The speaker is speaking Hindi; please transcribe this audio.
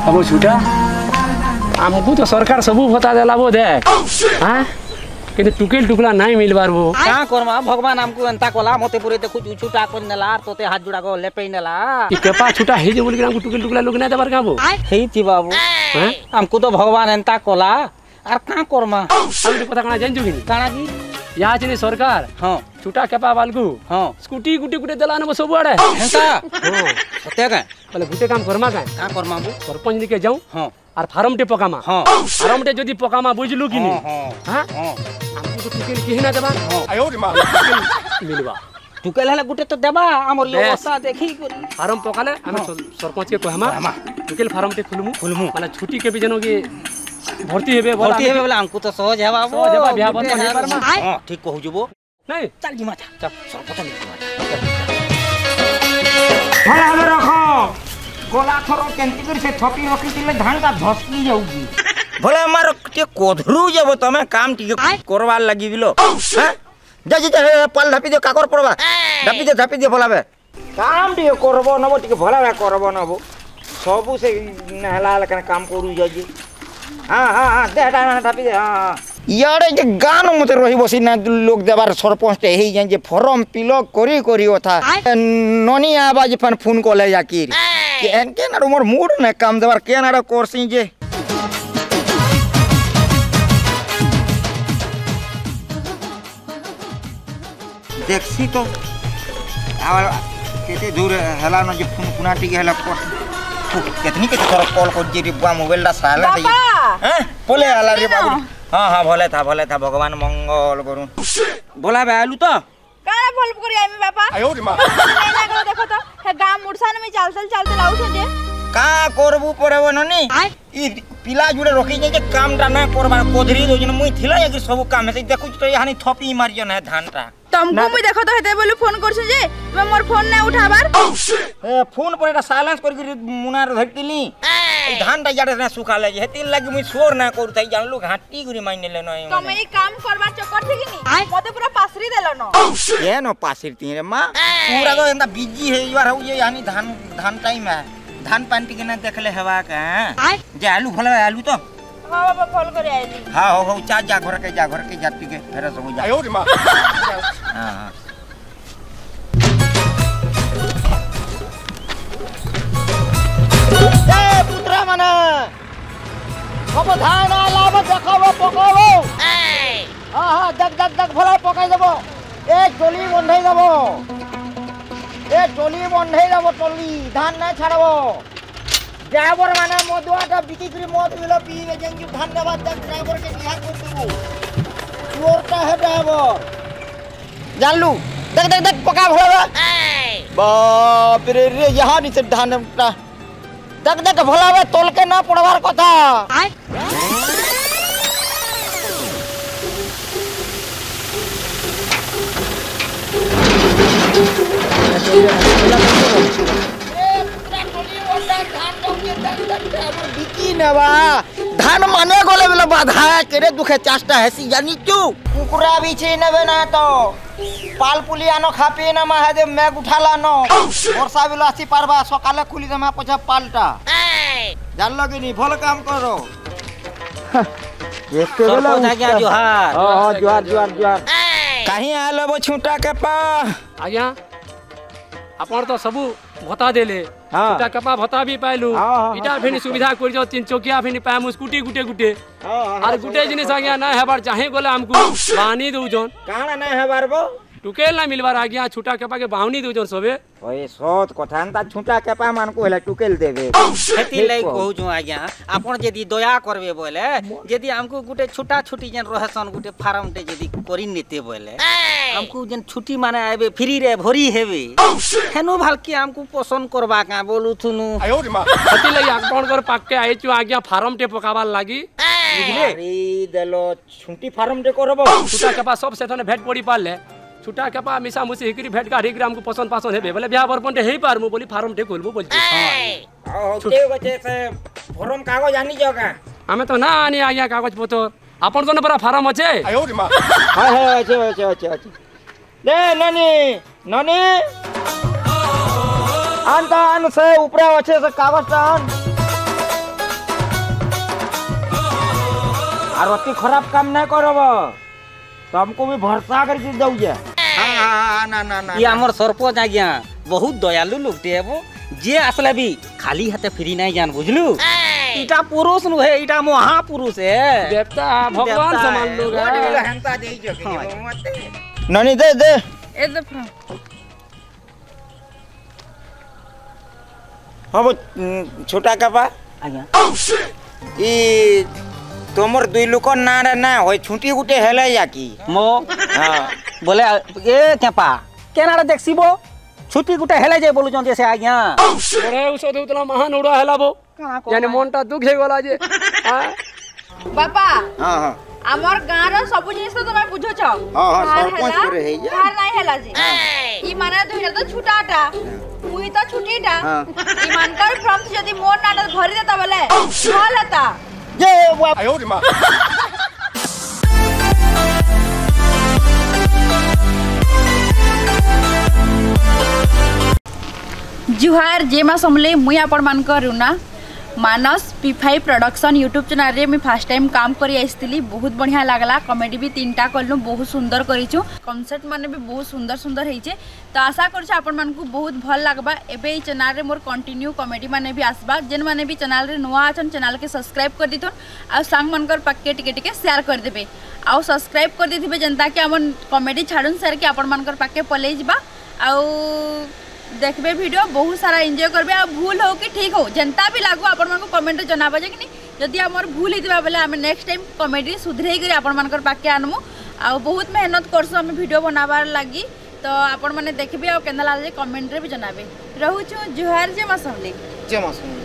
अब छुटा हमको तो सरकार सबू भत्ता देला वो दे हां कि टुकेल टुकला नहीं मिलबार वो का करमा भगवान हमको एंता कोला मते पूरे देखु छुटा कोन नेला तोते हाथ जुड़ा को लेपै नेला ई केपा छुटा हे जे बोल के हमको टुकेल टुकला लोग नहीं देबार का वो हेई थी बाबू हमको तो भगवान एंता कोला आर का करमा हम पता कना जान जोगी काना जी या चली सरकार हां छुटा केपा बालगु हां स्कूटी गुटी गुटे देला न सब आड़े हेंता हां सत्य का बोले गुटे काम करमा का करमा बु सरपंच के जाऊं हां और फार्म टे पकामा हां फार्म टे जदी पकामा बुझलु कि नहीं हां हां हमको तो टुकेल के ना देबा आयो रे मां मिलबा टुकेल हला गुटे तो देबा हमर व्यवस्था देखी करी फार्म पकाले हम सरपंच के कहमा टुकेल फार्म टे खुलमु माने छुट्टी के भी जनो के भर्ती हेबे बोला हमको तो सहज है बाबू सहज है बियाह बन नहीं परमा हां ठीक कहू जबो नहीं चल जी माथा चल सरपंच भला हमें रखो गोला थरो केंती कर से थपी रखी दिले धान का धसकी जाउगी भला मार के कोधरू जब तमे काम टिके करवार लागि बिलो हैं जा जा पल ढापी दे काकर पड़बा ढापी दे भलाबे काम टिके करबो नबो टिके भला करबो नबो सबु से नहला लकन काम करू जजी हां दे ढापी दे हां यारे जे गान मते रही बसी ना लोग देबार सरपंच ते हेई जे फॉर्म पिलो करी ओथा ननी आवाज फन फोन को ले जाकीर केन के ना मोर मूड ने काम देबार के ना कोर्सी जे देखसी तो आवा केते दूर हला न जे फोन कुना टिके हला कितनी के थोड़ा कॉल कर जे रिबा मोबाइल दा साला हैं बोले हला रे बाबू हां भले था भगवान मंगल करू बोला बे आलू तो काना बोल करी आमी बापा आयो रे मां ना करो देखो तो हे गाम मुरसान में चलते लाउ छे का करबू पड़बो ननी ई पिला जुड़े रखी जे काम टा ना करबा कोधरी दो जन मुई थिला कि सब काम से देखु तो यानी थपी मार जन है धान टा तुमको मुई देखो तो हेते बोली फोन करछ जे तुम मोर फोन ना उठाबार ए फोन पर एटा साइलेंस कर के मुनार धरतिली धान टा जाड़े ना सुखा ले हेती लागि मुई सोर ना करू थई जानलु घाटी गुरी माइन ले नई तुम ई काम करबा चक्कर थी कि नी मते पूरा पासरी देलो न ये न पासरी ती रे मां पूरा को एंदा बिजी है यार हो ये यानी धान टाइम है धान पानी के ना देखले हवा का जे आलू भले आलू तो हां बाबा कॉल करे आइली हां हो जा घर के जाती के फेर सब जा आयो रे मां हां ए पुत्रा माने कब धान आलाब देखबो पकाबो हां दक भला पकाई देबो ए टोली बंधाई देबो ए टोली बंधाई देबो टोली धान ना छाड़बो ड्राइवर माने मदुआटा बिकी करी मद मिलो पीवे जेंगी धान देबा तक ड्राइवर के बिहार कर देबो चोरटा है ड्राइवर जानलू देख पका भला बाप रे यहां नीचे धान देख भला बे तोल के ना पड़वार कथा धान माने गले बेला बाधा केरे दुखे चाष्टा हेसी जानी तू कुकुरा बिछे नबे ना तो पाल पुली आनो खापे ना महादेव मैग उठाला नो वर्षा बेला आसी पारबा सकाले खुली दमा पछा पालटा जान लगे नी भल काम करो एके बेला जागिया जोहार हां जोहार कहीं आलो बो छूटा के पा आज्ञा अपन तो सबू भत्ता देले छुटा कपा भत्ता भी पाइलु इटा फेनी सुविधा कर जो तीन चौकिया फेनी पामु स्कूटी गुटे और गुटे जिनिस आज्ञा ना हेबार चाहे गोले हमको पानी दउ जोन काना ना हेबार बो टुकेल ना मिलबार आज्ञा छुटा कपा के बावनी दउ जोन सबे ओए सत कथा अंता छुटा कपा मान को हेला टुकेल देबे खेती लई कहू जो आज्ञा आपण जदी दया करबे बोले जदी हमको गुटे छोटा छोटी जन रहसन गुटे फार्म टे जदी करि नेते बोले हमको जन छुट्टी माने आबे फ्री रे भरी हेबे हेनु भालकी हमको पसंद करबा का बोलू थुनु आयो रे मां खेती लई आपण कर पाके आइ छु आज्ञा फार्म टे पकाबार लागी बुझले अरे देलो छुट्टी फार्म टे करबो छुटा कपा सब सेठने भेट पड़ी पाले छुटा कपा मिसा मुसी हिकरी भेट का हिकरी हमको पसंद हेबे बोले ब्याह बरपन टे हेई पारमु बोली फार्म टे खोलबो बोलते हां ते बचे से फार्म कागज आनी जका हमें तो ना आनी आज्ञा कागज पत्र अपन कोन बड़ा फार्म अछे आयो रे मां हां अच्छे ले ननी आन से ऊपर अच्छे से कागज टान और अति खराब काम नहीं करब तुमको भी भरोसा करके दौजे ना ना ना ये हमर सरपंच आज्ञा बहुत दयालु लोकटे हेबो जे आसले भी खाली हाथे फ्री नहीं जान बुझलु इटा पुरुष नु है इटा महापुरुष है देवता भगवान समान लोग है हंता देई जके ननी दे दे ए दे हाँ वो छोटा कपा आज्ञा ई तोमर दुई लोक ना ना होय छुटी गुटे हेले या की मो हां बोले ए केपा केनाडा देखसिबो छुट्टी गुटे हेले जे बोलु जसे आज्ञा अरे उसो देउतला महान उड़ा हेलाबो यानी मनटा दुख हे गला जे हां बापा हां हां हमर गांव रो सब जिनिस तो तुम बुझो छ हां हां सरपंच करे हे या हार नहीं हेला जी ई माने दुइरा तो छुटाटा मुई तो छुटीटा ई मानकर फ्रॉम जदी मोर नाटा भरी देता बोले भल हता ये जुहार जे मा समले मुई आपण मानकर रुना मानस P5 प्रोडक्शन यूट्यूब चैनल रे मैं फर्स्ट टाइम काम करी आइसली बहुत बढ़िया लागला कॉमेडी भी 3टा करलु बहुत सुंदर करिछु कांसेप्ट माने भी बहुत सुंदर सुंदर हेचे तो आशा करछु आपण मान को बहुत भल लागबा एबे ई चैनल रे मोर कंटिन्यू कॉमेडी माने भी आसबा जेन माने भी चैनल रे नवा अछन चैनल के सब्सक्राइब कर दिथुन आ संग मनकर पक्के टिके टिके शेयर कर देबे आ सब्सक्राइब कर देथिबे जनता के हमन कॉमेडी छाडुन शेयर के आपण मनकर पक्के पले जिबा आ देखबे वीडियो बहुत सारा एंजॉय करबे आ भूल हो कि ठीक हो जनता भी लागू आपण मन को कमेंट जनाबा जे कि जदि हमर भूल हितबा बेले हम नेक्स्ट टाइम कॉमेडी सुधरै करी आपण मनकर पाके आनमु आ बहुत मेहनत करसु हम वीडियो बनाबार लागि तो आपण माने देखबे आ केनला जे कमेंट रे भी जनाबे रहू छु जुहार जे मासमले जे मासम